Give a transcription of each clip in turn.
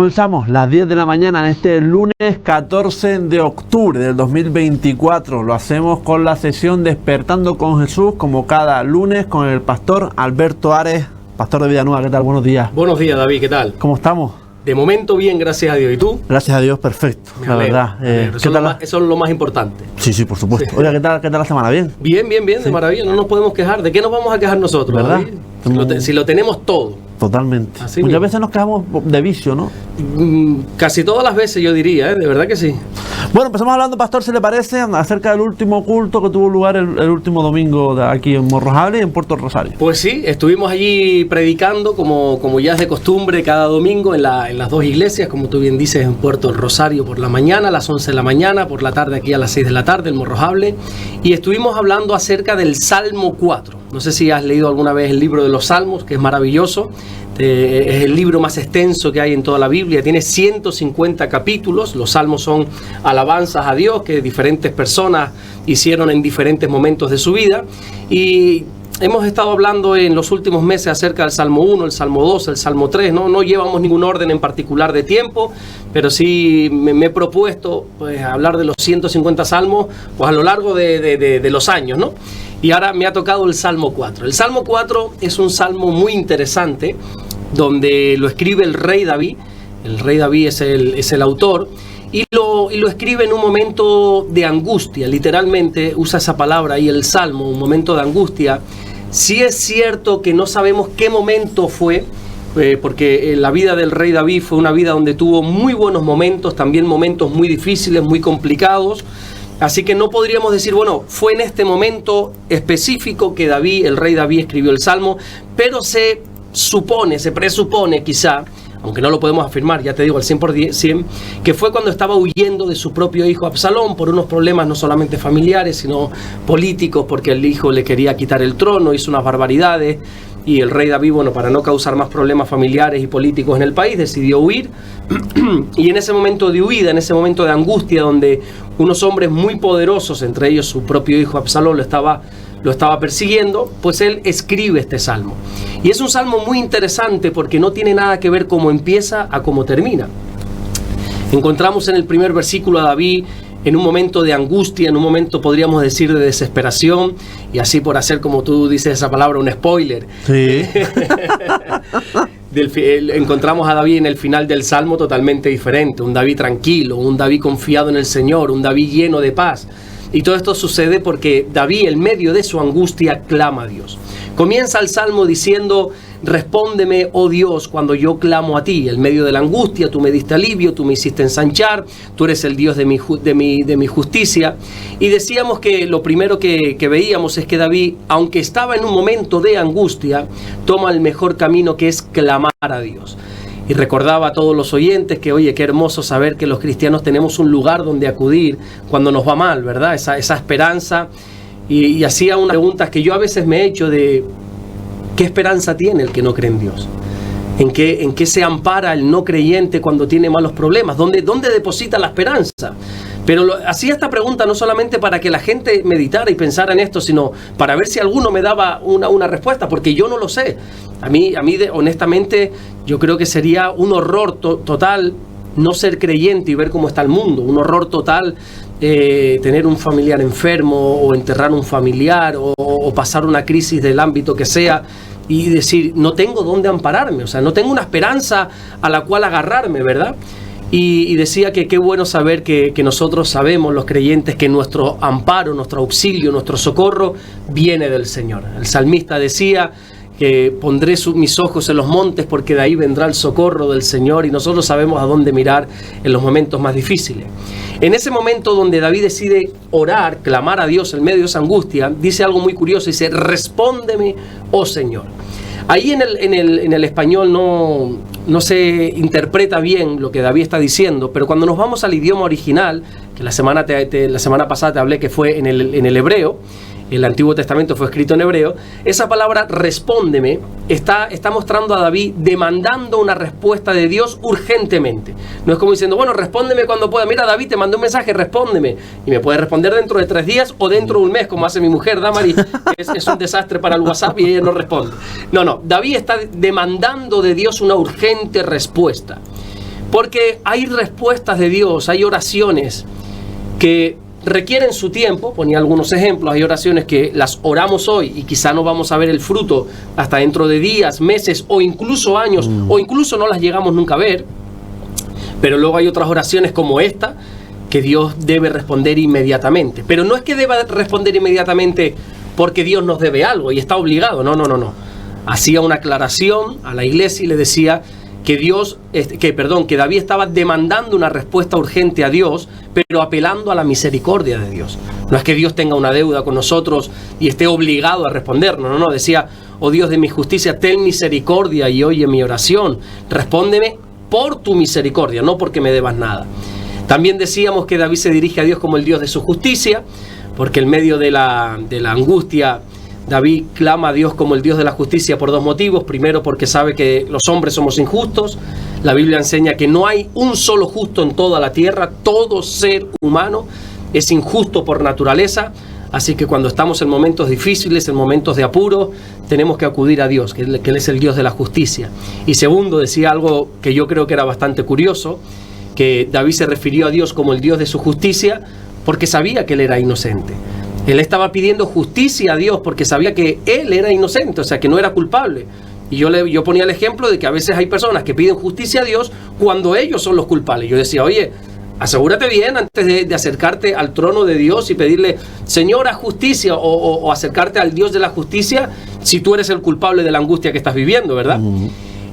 Comenzamos las 10 de la mañana en este lunes 14 de octubre del 2024. Lo hacemos con la sesión Despertando con Jesús, como cada lunes, con el pastor Alberto Ares, pastor de Villanueva. ¿Qué tal? Buenos días. Buenos días, David. ¿Qué tal? ¿Cómo estamos? De momento bien, gracias a Dios. ¿Y tú? Gracias a Dios, perfecto, la verdad. Eso es lo más importante. Sí, por supuesto. Sí. Oiga, ¿qué tal la semana? ¿Bien? Bien, sí. De maravilla. No nos podemos quejar. ¿De qué nos vamos a quejar nosotros, ¿verdad? Si lo tenemos todo. Totalmente. Así Muchas mismo. veces nos quejamos de vicio, ¿no? Casi todas las veces yo diría, de verdad que sí. Bueno, empezamos hablando, pastor, si le parece, acerca del último culto que tuvo lugar el último domingo de aquí en Morrojable y en Puerto Rosario. Pues sí, estuvimos allí predicando como ya es de costumbre cada domingo en las dos iglesias, como tú bien dices, en Puerto Rosario por la mañana, a las 11 de la mañana, por la tarde aquí a las 6 de la tarde, en Morrojable, y estuvimos hablando acerca del Salmo 4. No sé si has leído alguna vez el libro de los Salmos, que es maravilloso. Es el libro más extenso que hay en toda la Biblia, tiene 150 capítulos. Los salmos son alabanzas a Dios que diferentes personas hicieron en diferentes momentos de su vida, y hemos estado hablando en los últimos meses acerca del Salmo 1, el Salmo 2, el Salmo 3, no llevamos ningún orden en particular de tiempo, pero sí me he propuesto pues hablar de los 150 salmos pues a lo largo de los años, ¿no? Y ahora me ha tocado el Salmo 4. El Salmo 4 es un salmo muy interesante, donde lo escribe el rey David. El rey David es el autor, y lo escribe en un momento de angustia. Literalmente usa esa palabra ahí, el salmo, un momento de angustia. Sí es cierto que no sabemos qué momento fue, porque la vida del rey David fue una vida donde tuvo muy buenos momentos, también momentos muy difíciles, muy complicados. Así que no podríamos decir, bueno, fue en este momento específico que el rey David escribió el salmo, pero se presupone quizá, aunque no lo podemos afirmar, ya te digo al 100%, que fue cuando estaba huyendo de su propio hijo Absalón por unos problemas no solamente familiares, sino políticos, porque el hijo le quería quitar el trono, hizo unas barbaridades, y el rey David, bueno, para no causar más problemas familiares y políticos en el país, decidió huir. Y en ese momento de huida, en ese momento de angustia, donde unos hombres muy poderosos, entre ellos su propio hijo Absalón, lo estaba persiguiendo, pues él escribe este salmo. Y es un salmo muy interesante porque no tiene nada que ver cómo empieza a cómo termina. Encontramos en el primer versículo a David en un momento de angustia, en un momento podríamos decir de desesperación, y así por hacer, como tú dices esa palabra, un spoiler. Sí. Encontramos a David en el final del salmo totalmente diferente, un David tranquilo, un David confiado en el Señor, un David lleno de paz. Y todo esto sucede porque David, en medio de su angustia, clama a Dios. Comienza el salmo diciendo: respóndeme, oh Dios, cuando yo clamo a ti. En medio de la angustia, tú me diste alivio, tú me hiciste ensanchar, tú eres el Dios de mi justicia. Y decíamos que lo primero que veíamos es que David, aunque estaba en un momento de angustia, toma el mejor camino, que es clamar a Dios. Y recordaba a todos los oyentes que, oye, qué hermoso saber que los cristianos tenemos un lugar donde acudir cuando nos va mal, ¿verdad? Esa esperanza. Y hacía unas preguntas que yo a veces me he hecho de: ¿qué esperanza tiene el que no cree en Dios? ¿En qué se ampara el no creyente cuando tiene malos problemas? ¿Dónde deposita la esperanza? Pero hacía esta pregunta no solamente para que la gente meditara y pensara en esto, sino para ver si alguno me daba una respuesta, porque yo no lo sé. A mí honestamente, yo creo que sería un horror total no ser creyente y ver cómo está el mundo. Un horror total tener un familiar enfermo, o enterrar un familiar, o pasar una crisis del ámbito que sea, y decir: no tengo dónde ampararme, o sea, no tengo una esperanza a la cual agarrarme, ¿verdad? Y decía que qué bueno saber que nosotros sabemos, los creyentes, que nuestro amparo, nuestro auxilio, nuestro socorro viene del Señor. El salmista decía que pondré mis ojos en los montes, porque de ahí vendrá el socorro del Señor, y nosotros sabemos a dónde mirar en los momentos más difíciles. En ese momento donde David decide orar, clamar a Dios en medio de esa angustia, dice algo muy curioso, dice: respóndeme, oh Señor. Ahí en el español no se interpreta bien lo que David está diciendo, pero cuando nos vamos al idioma original, que la semana pasada te hablé que fue en el hebreo, el Antiguo Testamento fue escrito en hebreo, esa palabra respóndeme está mostrando a David demandando una respuesta de Dios urgentemente. No es como diciendo, bueno, respóndeme cuando pueda. Mira, David, te mandé un mensaje, respóndeme. Y me puede responder dentro de 3 días o dentro de un mes, como hace mi mujer, Damari. Es un desastre para el WhatsApp y ella no responde. No, David está demandando de Dios una urgente respuesta. Porque hay respuestas de Dios, hay oraciones que requieren su tiempo. Ponía algunos ejemplos. Hay oraciones que las oramos hoy y quizá no vamos a ver el fruto hasta dentro de días, meses o incluso años, o incluso no las llegamos nunca a ver. Pero luego hay otras oraciones como esta que Dios debe responder inmediatamente. Pero no es que deba responder inmediatamente porque Dios nos debe algo y está obligado. No. Hacía una aclaración a la iglesia y le decía que que David estaba demandando una respuesta urgente a Dios, pero apelando a la misericordia de Dios. No es que Dios tenga una deuda con nosotros y esté obligado a respondernos. No. Decía: oh Dios de mi justicia, ten misericordia y oye mi oración. Respóndeme por tu misericordia, no porque me debas nada. También decíamos que David se dirige a Dios como el Dios de su justicia, porque en medio de la angustia, David clama a Dios como el Dios de la justicia por dos motivos. Primero, porque sabe que los hombres somos injustos. La Biblia enseña que no hay un solo justo en toda la tierra. Todo ser humano es injusto por naturaleza. Así que cuando estamos en momentos difíciles, en momentos de apuro, tenemos que acudir a Dios, que Él es el Dios de la justicia. Y segundo, decía algo que yo creo que era bastante curioso, que David se refirió a Dios como el Dios de su justicia porque sabía que Él era inocente. Él estaba pidiendo justicia a Dios porque sabía que Él era inocente, o sea, que no era culpable. Y yo ponía el ejemplo de que a veces hay personas que piden justicia a Dios cuando ellos son los culpables. Yo decía: oye, asegúrate bien antes de acercarte al trono de Dios y pedirle: Señor, haz justicia, o acercarte al Dios de la justicia si tú eres el culpable de la angustia que estás viviendo, ¿verdad?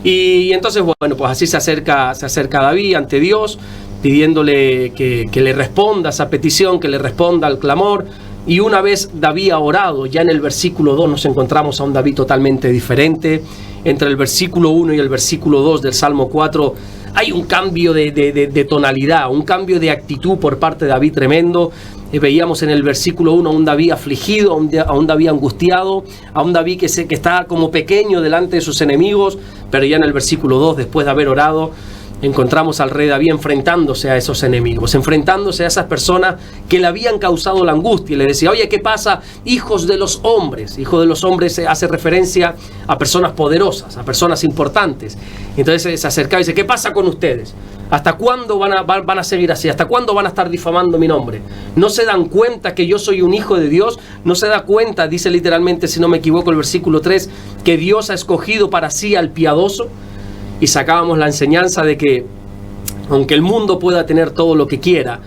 Y entonces, bueno, pues así se acerca David ante Dios, pidiéndole que le responda esa petición, que le responda al clamor. Y una vez David ha orado, ya en el versículo 2 nos encontramos a un David totalmente diferente. Entre el versículo 1 y el versículo 2 del Salmo 4 hay un cambio de tonalidad, un cambio de actitud por parte de David tremendo. Veíamos en el versículo 1 a un David afligido, a un David angustiado, a un David que está como pequeño delante de sus enemigos. Pero ya en el versículo 2, después de haber orado, encontramos al rey David enfrentándose a esos enemigos, enfrentándose a esas personas que le habían causado la angustia. Y le decía: oye, ¿qué pasa, hijos de los hombres? Hijo de los hombres hace referencia a personas poderosas, a personas importantes. Entonces se acercaba y dice: ¿qué pasa con ustedes? ¿Hasta cuándo van a seguir así? ¿Hasta cuándo van a estar difamando mi nombre? ¿No se dan cuenta que yo soy un hijo de Dios? ¿No se da cuenta, dice literalmente, si no me equivoco, el versículo 3, que Dios ha escogido para sí al piadoso? Y sacábamos la enseñanza de que, aunque el mundo pueda tener todo lo que quiera,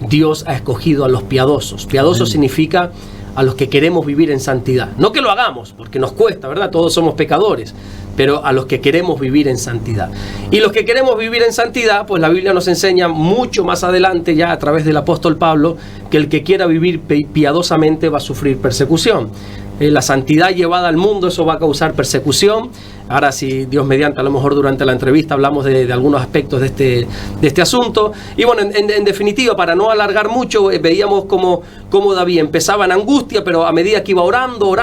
Dios ha escogido a los piadosos. Piadoso significa a los que queremos vivir en santidad. No que lo hagamos, porque nos cuesta, ¿verdad? Todos somos pecadores, pero a los que queremos vivir en santidad. Y los que queremos vivir en santidad, pues la Biblia nos enseña mucho más adelante, ya a través del apóstol Pablo, que el que quiera vivir piadosamente va a sufrir persecución. La santidad llevada al mundo, eso va a causar persecución. Ahora, si Dios mediante, a lo mejor durante la entrevista hablamos de algunos aspectos de este asunto. Y bueno, en definitiva, para no alargar mucho, veíamos cómo David empezaba en angustia, pero a medida que iba orando,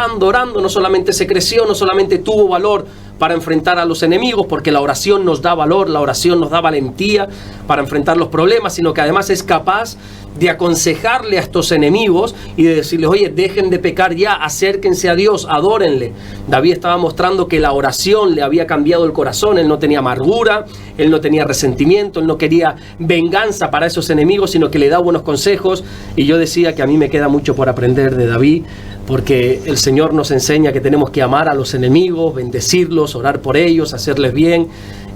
no solamente se creció, no solamente tuvo valor para enfrentar a los enemigos, porque la oración nos da valor, la oración nos da valentía para enfrentar los problemas, sino que además es capaz de aconsejarle a estos enemigos y de decirles: oye, dejen de pecar ya, acérquense a Dios, adórenle. David estaba mostrando que la oración le había cambiado el corazón. Él no tenía amargura, él no tenía resentimiento, él no quería venganza para esos enemigos, sino que le da buenos consejos. Y yo decía que a mí me queda mucho por aprender de David, porque el Señor nos enseña que tenemos que amar a los enemigos, bendecirlos, orar por ellos, hacerles bien.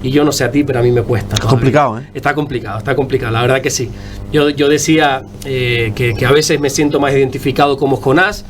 Y yo no sé a ti, pero a mí me cuesta. Está complicado, ¿eh? Está complicado, la verdad que sí. Yo decía que a veces me siento más identificado con Jonás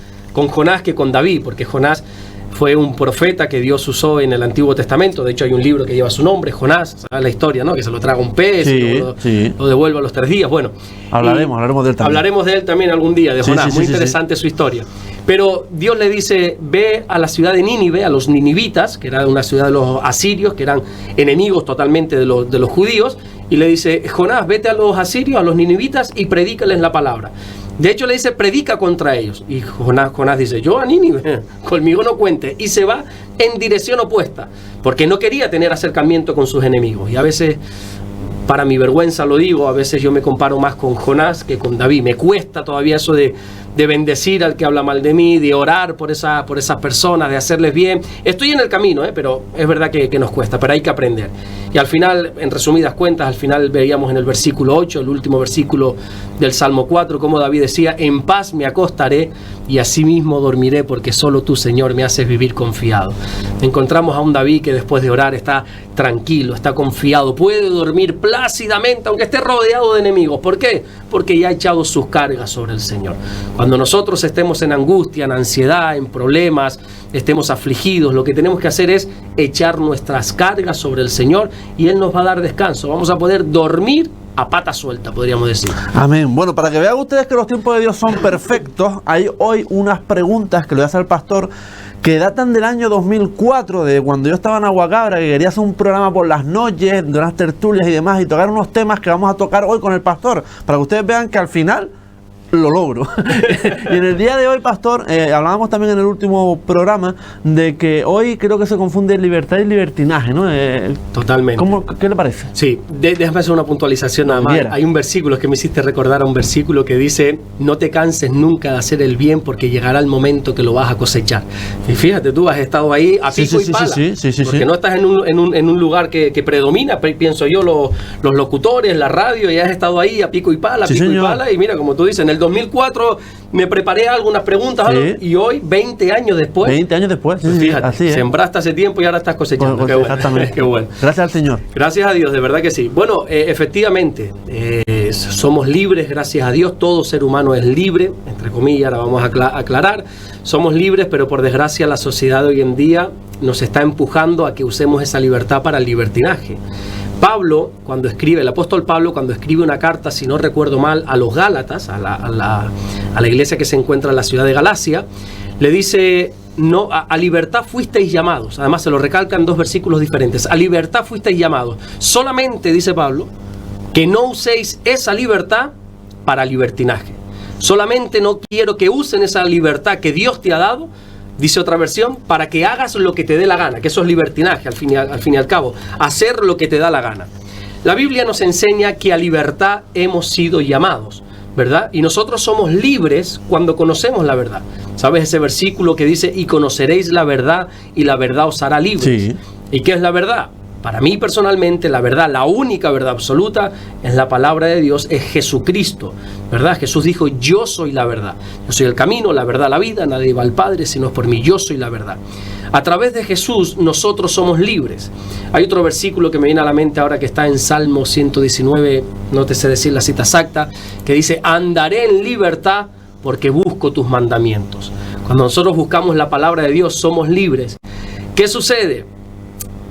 que con David, porque Jonás fue un profeta que Dios usó en el Antiguo Testamento. De hecho, hay un libro que lleva su nombre, Jonás, ¿sabes la historia, no? Que se lo traga un pez, y lo devuelve a los 3 días. Bueno, hablaremos de él también. Hablaremos de él también algún día, de Jonás. Muy interesante su historia. Pero Dios le dice: ve a la ciudad de Nínive, a los ninivitas, que era una ciudad de los asirios, que eran enemigos totalmente de los judíos, y le dice: Jonás, vete a los asirios, a los ninivitas, y predícales la palabra. De hecho, le dice: predica contra ellos. Y Jonás dice: yo a Nínive, conmigo no cuente. Y se va en dirección opuesta, porque no quería tener acercamiento con sus enemigos. Y a veces, para mi vergüenza lo digo, a veces yo me comparo más con Jonás que con David. Me cuesta todavía eso de de bendecir al que habla mal de mí, de orar por esas personas, de hacerles bien. Estoy en el camino, pero es verdad que nos cuesta, pero hay que aprender. Y al final, en resumidas cuentas, al final veíamos en el versículo 8, el último versículo del Salmo 4, como David decía: en paz me acostaré y asimismo dormiré, porque solo tú, Señor, me haces vivir confiado. Encontramos a un David que después de orar está tranquilo, está confiado, puede dormir plácidamente aunque esté rodeado de enemigos. ¿Por qué? Porque ya ha echado sus cargas sobre el Señor. Cuando nosotros estemos en angustia, en ansiedad, en problemas, estemos afligidos, lo que tenemos que hacer es echar nuestras cargas sobre el Señor y Él nos va a dar descanso. Vamos a poder dormir a pata suelta, podríamos decir. Amén. Bueno, para que vean ustedes que los tiempos de Dios son perfectos, hay hoy unas preguntas que le voy a hacer al pastor que datan del año 2004, de cuando yo estaba en Aguacabra, que quería hacer un programa por las noches, de unas tertulias y demás, y tocar unos temas que vamos a tocar hoy con el pastor, para que ustedes vean que al final lo logro. Y en el día de hoy, pastor, hablábamos también en el último programa de que hoy creo que se confunde libertad y libertinaje, ¿no? Totalmente. ¿Qué le parece? Sí, déjame hacer una puntualización nada más. Hay un versículo que me hiciste recordar, a un versículo que dice: no te canses nunca de hacer el bien, porque llegará el momento que lo vas a cosechar. Y fíjate, tú has estado ahí a pico y pala, porque no estás en un lugar que predomina, pienso yo, los locutores, la radio, y has estado ahí a pico y pala, y mira, como tú dices, en el 2004 me preparé algunas preguntas, y hoy, 20 años después. 20 años después, pues fíjate, así sembraste hace tiempo y ahora estás cosechando. Qué bueno. Exactamente. Qué bueno. Gracias al Señor. Gracias a Dios, de verdad que sí. Bueno, efectivamente, somos libres, gracias a Dios. Todo ser humano es libre, entre comillas, ahora vamos a aclarar. Somos libres, pero por desgracia la sociedad de hoy en día nos está empujando a que usemos esa libertad para el libertinaje. El apóstol Pablo, cuando escribe una carta, si no recuerdo mal, a los Gálatas, a la iglesia que se encuentra en la ciudad de Galacia, le dice: no, a libertad fuisteis llamados. Además se lo recalca en 2 versículos diferentes. A libertad fuisteis llamados. Solamente, dice Pablo, que no uséis esa libertad para libertinaje. Solamente no quiero que usen esa libertad que Dios te ha dado, dice otra versión, para que hagas lo que te dé la gana, que eso es libertinaje al fin y al cabo, hacer lo que te da la gana. La Biblia nos enseña que a libertad hemos sido llamados, ¿verdad? Y nosotros somos libres cuando conocemos la verdad. ¿Sabes ese versículo que dice: y conoceréis la verdad y la verdad os hará libres? Sí. ¿Y qué es la verdad? Para mí personalmente, la verdad, la única verdad absoluta es la palabra de Dios, es Jesucristo, ¿verdad? Jesús dijo: yo soy la verdad, yo soy el camino, la verdad, la vida, nadie va al Padre sino es por mí, yo soy la verdad. A través de Jesús nosotros somos libres. Hay otro versículo que me viene a la mente ahora, que está en Salmo 119, no te sé decir la cita exacta, que dice: andaré en libertad porque busco tus mandamientos. Cuando nosotros buscamos la palabra de Dios somos libres. ¿Qué sucede?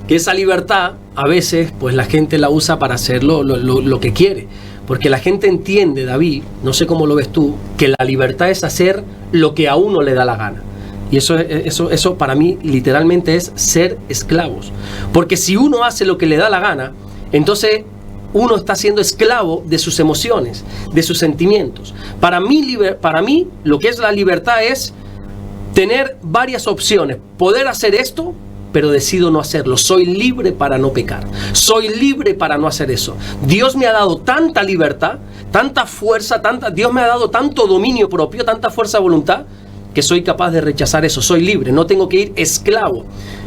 Que esa libertad a veces pues la gente la usa para hacer lo que quiere, porque la gente entiende, David, no sé cómo lo ves tú, que la libertad es hacer lo que a uno le da la gana. Y eso para mí literalmente es ser esclavos, porque si uno hace lo que le da la gana, entonces uno está siendo esclavo de sus emociones, de sus sentimientos. Para mí lo que es la libertad es tener varias opciones, poder hacer esto, pero decido no hacerlo. Soy libre para no pecar. Soy libre para no hacer eso. Dios me ha dado tanta libertad, tanta fuerza, Dios me ha dado tanto dominio propio, tanta fuerza de voluntad, que soy capaz de rechazar eso. Soy libre, no tengo que ir esclavo.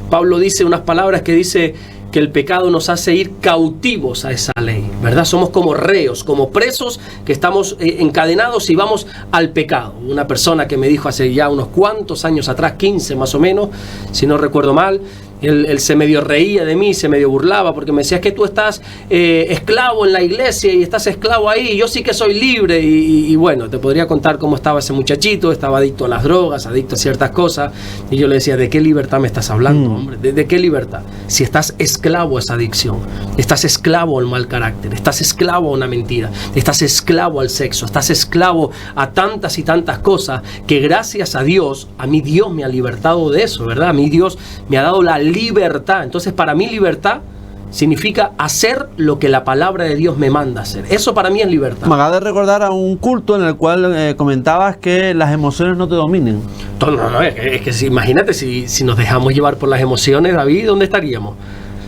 Pablo dice unas palabras que dice que el pecado nos hace ir cautivos a esa ley, ¿verdad? Somos como reos, como presos que estamos encadenados y vamos al pecado. Una persona que me dijo hace ya unos cuantos años atrás, 15 más o menos, si no recuerdo mal, él se medio reía de mí, se medio burlaba, porque me decía: es que tú estás esclavo en la iglesia y estás esclavo ahí, y yo sí que soy libre. Y bueno, te podría contar cómo estaba ese muchachito. Estaba adicto a las drogas, adicto a ciertas cosas, y yo le decía: ¿de qué libertad me estás hablando, hombre? ¿De qué libertad? Si estás esclavo a esa adicción, estás esclavo al mal carácter, estás esclavo a una mentira, estás esclavo al sexo, estás esclavo a tantas y tantas cosas, que gracias a Dios, a mí Dios me ha libertado de eso, ¿verdad? A mí Dios me ha dado la libertad. Entonces, para mí libertad significa hacer lo que la palabra de Dios me manda hacer. Eso para mí es libertad. Me acabas de recordar a un culto en el cual comentabas que las emociones no te dominen. No, es que imagínate, si nos dejamos llevar por las emociones, David, ¿dónde estaríamos?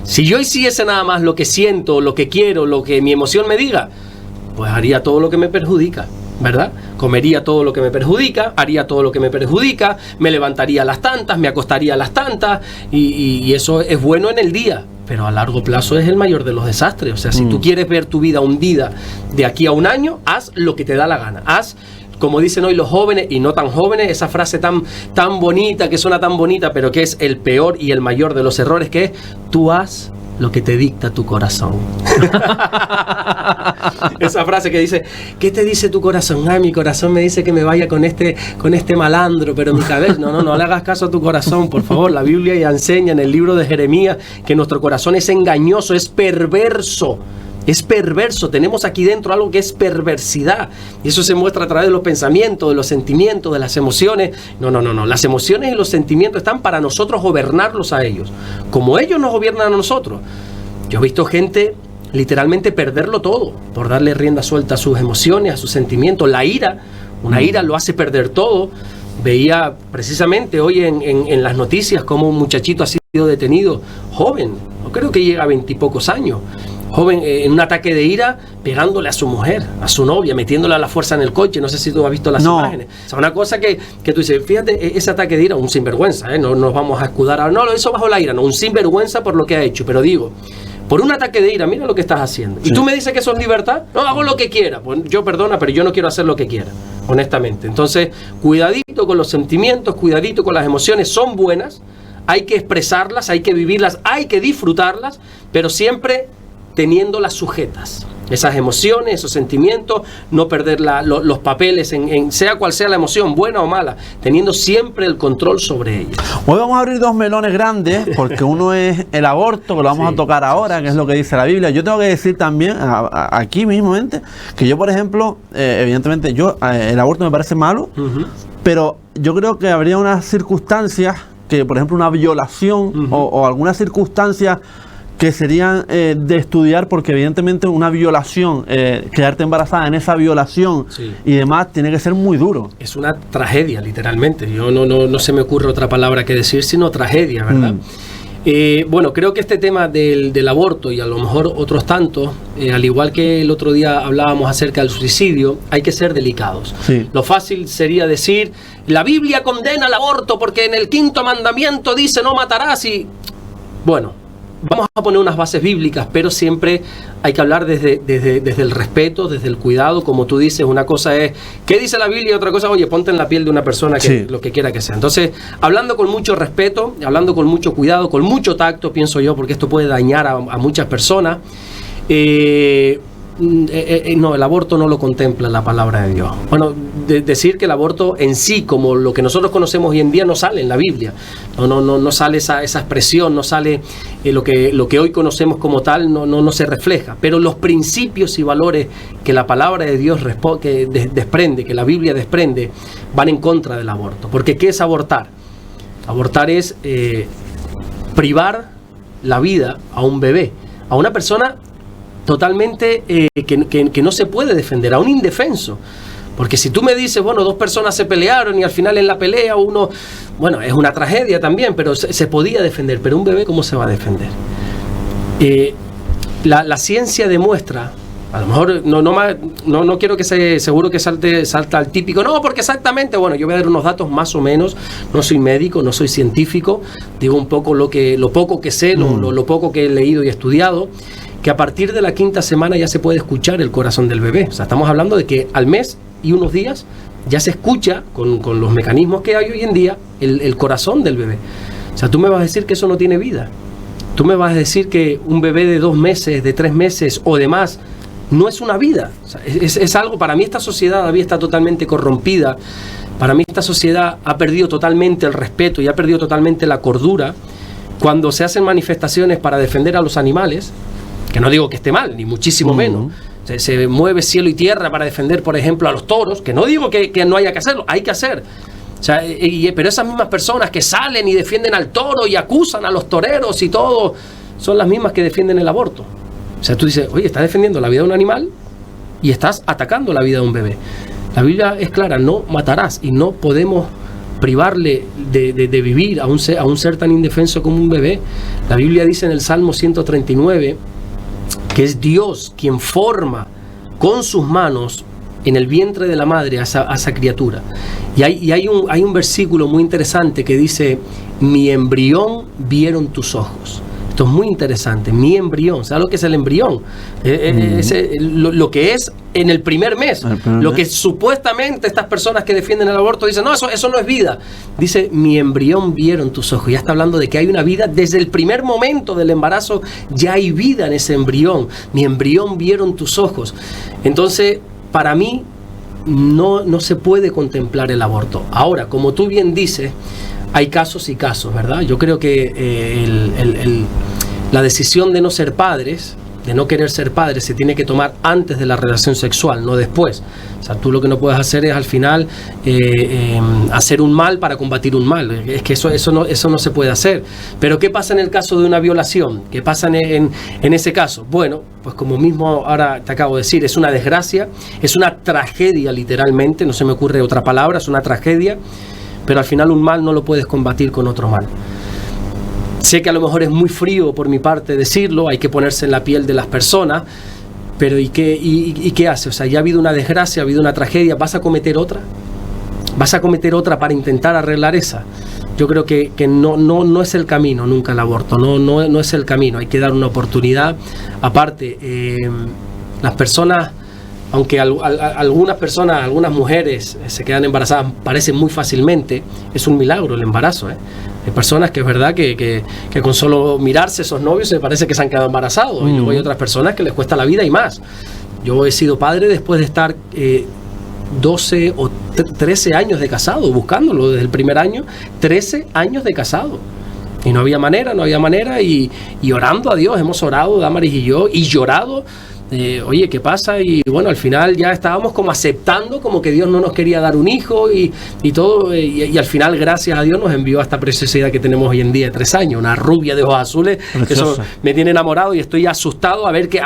Si yo hiciese nada más lo que siento, lo que quiero, lo que mi emoción me diga, pues haría todo lo que me perjudica, ¿verdad? Comería todo lo que me perjudica, haría todo lo que me perjudica, me levantaría a las tantas, me acostaría a las tantas, y eso es bueno en el día, pero a largo plazo es el mayor de los desastres. O sea, si tú quieres ver tu vida hundida de aquí a un año, haz lo que te da la gana, haz, como dicen hoy los jóvenes y no tan jóvenes, esa frase tan bonita, que suena tan bonita, pero que es el peor y el mayor de los errores, que es: tú haz lo que te dicta tu corazón. Esa frase que dice: ¿qué te dice tu corazón? Mi corazón me dice que me vaya con este malandro, pero mi cabeza, no le hagas caso a tu corazón, por favor. La Biblia ya enseña en el libro de Jeremías que nuestro corazón es engañoso, es perverso. Es perverso, tenemos aquí dentro algo que es perversidad, y eso se muestra a través de los pensamientos, de los sentimientos, de las emociones. No, las emociones y los sentimientos están para nosotros gobernarlos a ellos, como ellos nos gobiernan a nosotros. Yo he visto gente literalmente perderlo todo por darle rienda suelta a sus emociones, a sus sentimientos. La ira, una ira lo hace perder todo. Veía precisamente hoy en las noticias cómo un muchachito ha sido detenido, joven, no creo que llega a 20 y pocos años, joven, en un ataque de ira, pegándole a su mujer, a su novia, metiéndole a la fuerza en el coche. No sé si tú has visto las imágenes. O sea, una cosa que tú dices, fíjate, ese ataque de ira, un sinvergüenza, no nos vamos a escudar ahora, no, eso bajo la ira, no, un sinvergüenza por lo que ha hecho, pero digo, por un ataque de ira, mira lo que estás haciendo. Sí. Y tú me dices que eso es libertad. No, hago lo que quiera. Pues yo, perdona, pero yo no quiero hacer lo que quiera, honestamente. Entonces, cuidadito con los sentimientos, cuidadito con las emociones, son buenas, hay que expresarlas, hay que vivirlas, hay que disfrutarlas, pero siempre teniéndolas sujetas, esas emociones, esos sentimientos, no perder los papeles en sea cual sea la emoción, buena o mala, teniendo siempre el control sobre ella. Hoy vamos a abrir dos melones grandes, porque uno es el aborto, que lo vamos a tocar ahora, que es lo que dice la Biblia. Yo tengo que decir también, aquí mismamente, que yo, por ejemplo, evidentemente, el aborto me parece malo, pero yo creo que habría unas circunstancias, que por ejemplo una violación o algunas circunstancias que serían de estudiar, porque evidentemente una violación, quedarte embarazada en esa violación y demás, tiene que ser muy duro. Es una tragedia, literalmente. Yo no se me ocurre otra palabra que decir sino tragedia, ¿verdad? Bueno, creo que este tema del aborto y a lo mejor otros tantos, al igual que el otro día hablábamos acerca del suicidio, hay que ser delicados. Sí. Lo fácil sería decir, la Biblia condena el aborto porque en el 5º mandamiento dice no matarás, y bueno, vamos a poner unas bases bíblicas, pero siempre hay que hablar desde el respeto, desde el cuidado. Como tú dices, una cosa es ¿qué dice la Biblia? Y otra cosa, oye, ponte en la piel de una persona que lo que quiera que sea. Entonces, hablando con mucho respeto, hablando con mucho cuidado, con mucho tacto, pienso yo, porque esto puede dañar a muchas personas. No, el aborto no lo contempla la palabra de Dios. Bueno, decir que el aborto en sí, como lo que nosotros conocemos hoy en día, no sale en la Biblia. No sale esa expresión, no sale lo que hoy conocemos como tal, no se refleja. Pero los principios y valores que la palabra de Dios desprende, que la Biblia desprende, van en contra del aborto. Porque ¿qué es abortar? Abortar es privar la vida a un bebé, a una persona totalmente que no se puede defender, a un indefenso. Porque si tú me dices, bueno, dos personas se pelearon y al final en la pelea uno, bueno, es una tragedia también, pero se podía defender, pero un bebé, ¿cómo se va a defender? La ciencia demuestra, a lo mejor no quiero que seguro que salta al típico, no, porque exactamente, bueno, yo voy a dar unos datos más o menos, no soy médico, no soy científico, digo un poco lo poco que sé, lo poco que he leído y estudiado, que a partir de la 5ª semana ya se puede escuchar el corazón del bebé. O sea, estamos hablando de que al mes y unos días ya se escucha con los mecanismos que hay hoy en día el corazón del bebé. O sea, tú me vas a decir que eso no tiene vida. Tú me vas a decir que un bebé de 2 meses, de 3 meses o de más no es una vida. O sea, es algo, para mí esta sociedad todavía está totalmente corrompida. Para mí esta sociedad ha perdido totalmente el respeto y ha perdido totalmente la cordura. Cuando se hacen manifestaciones para defender a los animales, que no digo que esté mal, ni muchísimo menos. Se mueve cielo y tierra para defender, por ejemplo, a los toros, que no digo que no haya que hacerlo, hay que hacer. O sea, pero esas mismas personas que salen y defienden al toro y acusan a los toreros y todo, son las mismas que defienden el aborto. O sea, tú dices, oye, estás defendiendo la vida de un animal y estás atacando la vida de un bebé. La Biblia es clara, no matarás, y no podemos privarle de vivir a un ser tan indefenso como un bebé. La Biblia dice en el Salmo 139 que es Dios quien forma con sus manos en el vientre de la madre a esa criatura. Y hay un versículo muy interesante que dice: mi embrión vieron tus ojos. Esto es muy interesante, mi embrión. ¿Sabes lo que es el embrión? Lo que es en el primer mes. Lo que supuestamente estas personas que defienden el aborto dicen: no, eso no es vida. Dice: mi embrión vieron tus ojos. Ya está hablando de que hay una vida desde el primer momento del embarazo. Ya hay vida en ese embrión. Mi embrión vieron tus ojos. Entonces, para mí, no se puede contemplar el aborto. Ahora, como tú bien dices, hay casos y casos, ¿verdad? Yo creo que la decisión de no ser padres, de no querer ser padres, se tiene que tomar antes de la relación sexual, no después. O sea, tú lo que no puedes hacer es al final hacer un mal para combatir un mal. Es que eso no se puede hacer. Pero ¿qué pasa en el caso de una violación? ¿Qué pasa en ese caso? Bueno, pues como mismo ahora te acabo de decir, es una desgracia, es una tragedia literalmente, no se me ocurre otra palabra, es una tragedia. Pero al final un mal no lo puedes combatir con otro mal. Sé que a lo mejor es muy frío por mi parte decirlo, hay que ponerse en la piel de las personas, pero ¿y qué hace? O sea, ya ha habido una desgracia, ha habido una tragedia, ¿vas a cometer otra? ¿Vas a cometer otra para intentar arreglar esa? Yo creo que no es el camino nunca el aborto, no es el camino, hay que dar una oportunidad. Aparte, las personas... Aunque algunas personas, algunas mujeres se quedan embarazadas, parece muy fácilmente, es un milagro el embarazo. Hay personas que es verdad que con solo mirarse esos novios se parece que se han quedado embarazados. Y luego hay otras personas que les cuesta la vida y más. Yo he sido padre después de estar 12 o 13 años de casado, buscándolo desde el primer año, 13 años de casado. Y no había manera, y orando a Dios, hemos orado, Damaris y yo, y llorado. Oye, ¿qué pasa? Y bueno, al final ya estábamos como aceptando como que Dios no nos quería dar un hijo y todo, y al final, gracias a Dios, nos envió a esta preciosidad que tenemos hoy en día de 3 años, una rubia de ojos azules, preciosa. Que eso me tiene enamorado y estoy asustado a ver quién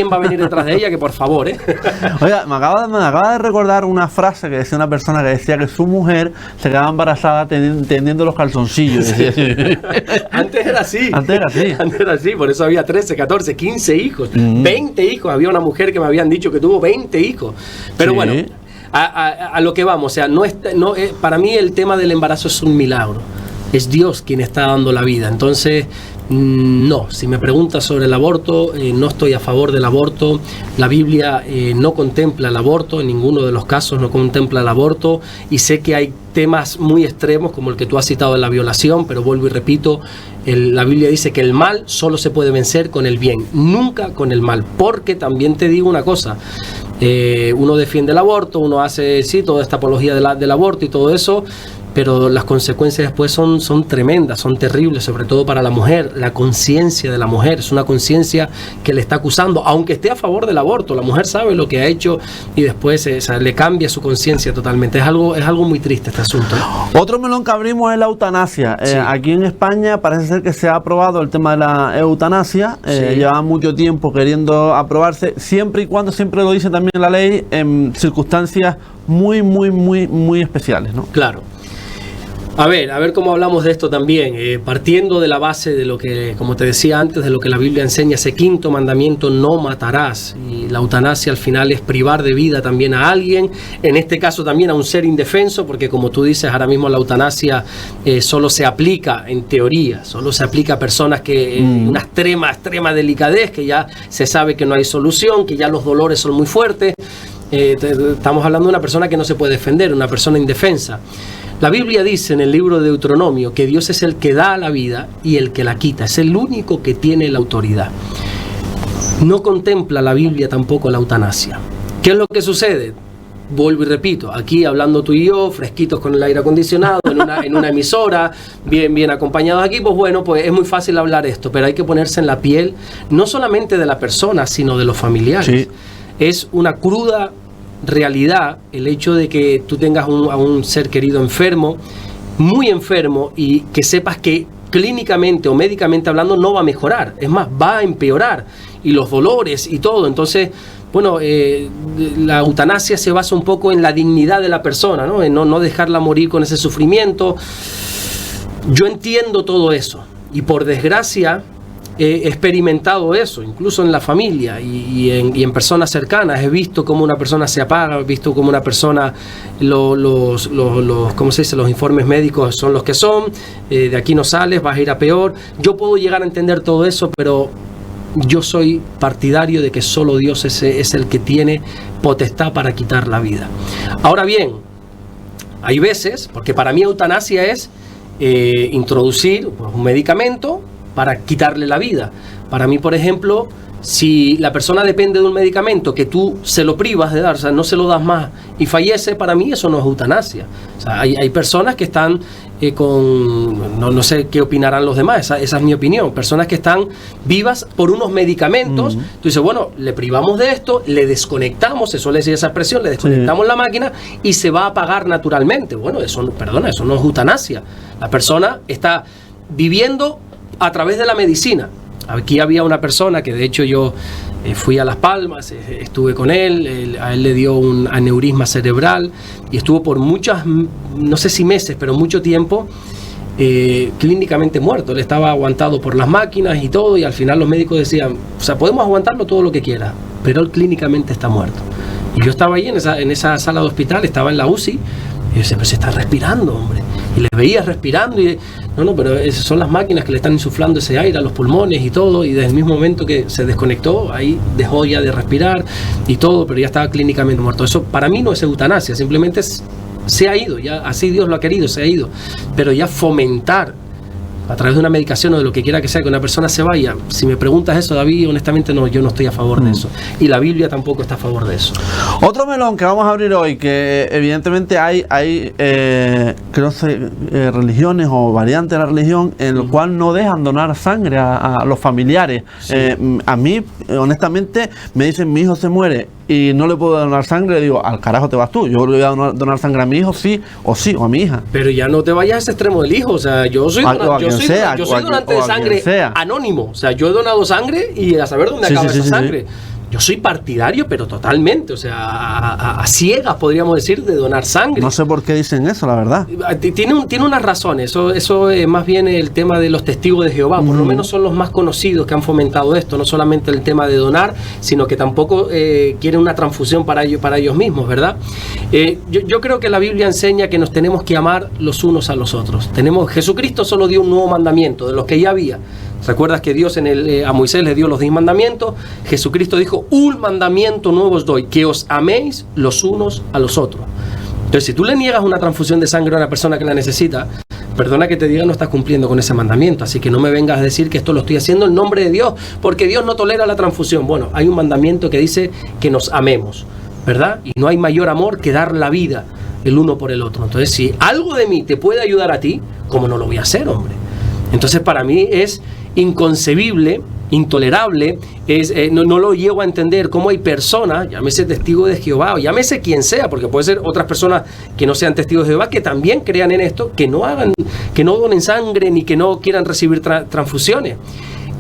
va a venir detrás de ella, que por favor, Oiga, me acaba de recordar una frase que decía una persona que decía que su mujer se quedaba embarazada tendiendo los calzoncillos. Antes era así. Antes era así, por eso había 13, 14, 15 hijos, 20 hijos. Había una mujer que me habían dicho que tuvo 20 hijos. Pero sí. Bueno, a lo que vamos, o sea, para mí el tema del embarazo es un milagro. Es Dios quien está dando la vida. Entonces, no, si me preguntas sobre el aborto, no estoy a favor del aborto. La Biblia no contempla el aborto, en ninguno de los casos no contempla el aborto, y sé que hay temas muy extremos como el que tú has citado en la violación, pero vuelvo y repito, la Biblia dice que el mal solo se puede vencer con el bien, nunca con el mal, porque también te digo una cosa, uno defiende el aborto, uno hace toda esta apología del aborto y todo eso, pero las consecuencias después son tremendas, son terribles, sobre todo para la mujer. La conciencia de la mujer es una conciencia que le está acusando, aunque esté a favor del aborto. La mujer sabe lo que ha hecho y después le cambia su conciencia totalmente. Es algo muy triste este asunto. Otro melón que abrimos es la eutanasia. Sí. Aquí en España parece ser que se ha aprobado el tema de la eutanasia. Sí. Lleva mucho tiempo queriendo aprobarse, siempre y cuando, siempre lo dice también la ley, en circunstancias muy, muy, muy, muy especiales, ¿no? Claro. A ver cómo hablamos de esto también, partiendo de la base de lo que, como te decía antes, de lo que la Biblia enseña, ese 5.º mandamiento: no matarás. Y la eutanasia al final es privar de vida también a alguien, en este caso también a un ser indefenso, porque como tú dices, ahora mismo la eutanasia solo se aplica, en teoría, solo se aplica a personas que una extrema delicadez, que ya se sabe que no hay solución, que ya los dolores son muy fuertes. Estamos hablando de una persona que no se puede defender, una persona indefensa. La Biblia dice en el libro de Deuteronomio que Dios es el que da la vida y el que la quita, es el único que tiene la autoridad. No contempla la Biblia tampoco la eutanasia. ¿Qué es lo que sucede? Vuelvo y repito, aquí hablando tú y yo, fresquitos con el aire acondicionado, en una emisora, bien acompañados aquí, pues bueno, pues es muy fácil hablar esto, pero hay que ponerse en la piel, no solamente de la persona, sino de los familiares. Sí. Es una cruda realidad el hecho de que tú tengas a un ser querido enfermo, muy enfermo, y que sepas que clínicamente o médicamente hablando no va a mejorar, es más, va a empeorar, y los dolores y todo. Entonces, bueno, la eutanasia se basa un poco en la dignidad de la persona, ¿no? En no dejarla morir con ese sufrimiento. Yo entiendo todo eso, y por desgracia he experimentado eso, incluso en la familia y en personas cercanas. He visto cómo una persona se apaga, he visto cómo una persona, ¿cómo se dice? Los informes médicos son los que son, de aquí no sales, vas a ir a peor. Yo puedo llegar a entender todo eso, pero yo soy partidario de que solo Dios es el que tiene potestad para quitar la vida. Ahora bien, hay veces, porque para mí eutanasia es introducir un medicamento para quitarle la vida. Para mí, por ejemplo, si la persona depende de un medicamento que tú se lo privas de dar, o sea, no se lo das más y fallece, para mí eso no es eutanasia. O sea, hay personas que están no sé qué opinarán los demás, esa es mi opinión, personas que están vivas por unos medicamentos. Tú dices, bueno, le privamos de esto, le desconectamos, se suele decir esa expresión, le desconectamos la máquina y se va a apagar naturalmente. Bueno, eso no es eutanasia. La persona está viviendo a través de la medicina. Aquí había una persona que de hecho yo fui a Las Palmas, estuve con él, a él le dio un aneurisma cerebral y estuvo por no sé si meses, pero mucho tiempo clínicamente muerto. Él estaba aguantado por las máquinas y todo, y al final los médicos decían, o sea, podemos aguantarlo todo lo que quiera, pero él clínicamente está muerto. Y yo estaba ahí en esa sala de hospital, estaba en la UCI, y yo decía, pero se está respirando, hombre. Y le veía respirando y pero esas son las máquinas que le están insuflando ese aire a los pulmones y todo, y desde el mismo momento que se desconectó, ahí dejó ya de respirar y todo, pero ya estaba clínicamente muerto. Eso para mí no es eutanasia, simplemente se ha ido, ya así Dios lo ha querido, se ha ido. Pero ya fomentar a través de una medicación o de lo que quiera que sea que una persona se vaya, si me preguntas eso, David, honestamente no, yo no estoy a favor de eso, y la Biblia tampoco está a favor de eso. Otro melón que vamos a abrir hoy, que evidentemente hay creo que religiones o variantes de la religión en el cual no dejan donar sangre a los familiares. Sí. A mí, honestamente, me dicen, mi hijo se muere y no le puedo donar sangre, le digo, al carajo te vas tú, yo le voy a donar sangre a mi hijo, sí, o a mi hija. Pero ya no te vayas a ese extremo del hijo, o sea, yo soy donante de sangre anónimo, o sea, yo he donado sangre y a saber dónde acaba esa sangre. Yo soy partidario, pero totalmente, o sea, a ciegas podríamos decir, de donar sangre. No sé por qué dicen eso, la verdad. Tiene unas razones, eso es más bien el tema de los testigos de Jehová, por lo menos son los más conocidos que han fomentado esto, no solamente el tema de donar, sino que tampoco quieren una transfusión para ellos mismos, ¿verdad? Yo creo que la Biblia enseña que nos tenemos que amar los unos a los otros. Jesucristo solo dio un nuevo mandamiento de los que ya había. ¿Recuerdas que Dios a Moisés le dio los 10 mandamientos? Jesucristo dijo, un mandamiento nuevo os doy, que os améis los unos a los otros. Entonces, si tú le niegas una transfusión de sangre a una persona que la necesita, perdona que te diga, no estás cumpliendo con ese mandamiento. Así que no me vengas a decir que esto lo estoy haciendo en nombre de Dios, porque Dios no tolera la transfusión. Bueno, hay un mandamiento que dice que nos amemos, ¿verdad? Y no hay mayor amor que dar la vida el uno por el otro. Entonces, si algo de mí te puede ayudar a ti, ¿cómo no lo voy a hacer, hombre? Entonces, para mí es inconcebible, intolerable, no lo llego a entender cómo hay personas, llámese testigo de Jehová o llámese quien sea, porque puede ser otras personas que no sean testigos de Jehová, que también crean en esto, que no donen sangre ni que no quieran recibir transfusiones.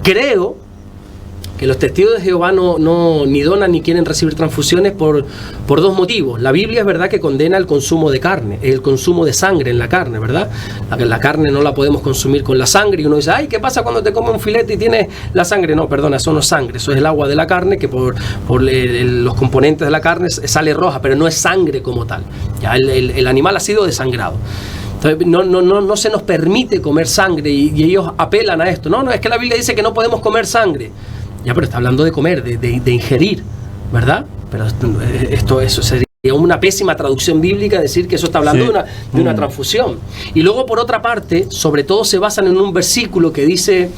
Creo que los testigos de Jehová ni donan ni quieren recibir transfusiones por dos motivos. La Biblia es verdad que condena el consumo de carne, el consumo de sangre en la carne, ¿verdad? La carne no la podemos consumir con la sangre, y uno dice, ay, ¿qué pasa cuando te comes un filete y tienes la sangre? No, perdona, eso no es sangre, eso es el agua de la carne que por los componentes de la carne sale roja, pero no es sangre como tal. Ya el animal ha sido desangrado. Entonces, no se nos permite comer sangre y ellos apelan a esto. No, es que la Biblia dice que no podemos comer sangre. Ya, pero está hablando de comer, de ingerir, ¿verdad? Pero eso sería una pésima traducción bíblica, decir que eso está hablando de una transfusión. Y luego, por otra parte, sobre todo se basan en un versículo que dice